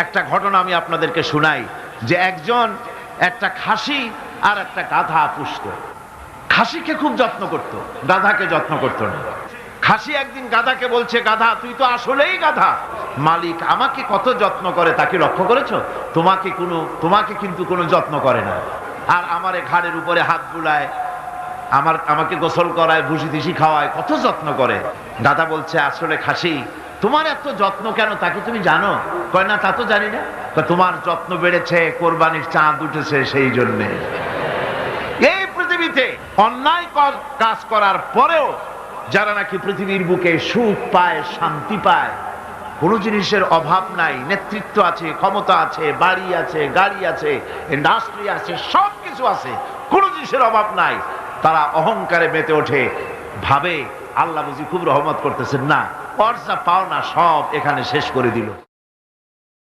একটা ঘটনা আমি আপনাদেরকে শোনাই যে একজন একটা খাসি আর একটা গাধা পুষত। খাসিকে খুব যত্ন করত, গাধাকে যত্ন করত না। খাসি একদিন গাধাকে বলছে, গাধা তুই তো আসলেই গাধা, মালিক আমাকে কত যত্ন করে তাকে লক্ষ্য করেছো? তোমাকে কিন্তু কোনো যত্ন করে না। আর আমার ঘাড়ের উপরে হাত বুলায়, আমাকে গোসল করায়, ভুসি টুসি খাওয়ায়, কত যত্ন করে। গাধা বলছে, আসলে খাসি তোমার এত যত্ন কেন তা কি তুমি জানো? কয় না, তা তো জানি না। তোমার যত্ন বেড়েছে, কোরবানির চাঁদ উঠেছে সেই জন্যে। এই পৃথিবীতে অন্যায় কাজ করার পরেও যারা নাকি পৃথিবীর বুকে সুখ পায়, শান্তি পায়, কোনো জিনিসের অভাব নাই, নেতৃত্ব আছে, ক্ষমতা আছে, বাড়ি আছে, গাড়ি আছে, ইন্ডাস্ট্রি আছে, সব কিছু আছে, কোনো জিনিসের অভাব নাই, তারা অহংকারে মেতে ওঠে, ভাবে আল্লাহ বুঝি খুব রহমত করতেছেন। না, পর্যা পাও না সব এখানে শেষ করে দিল।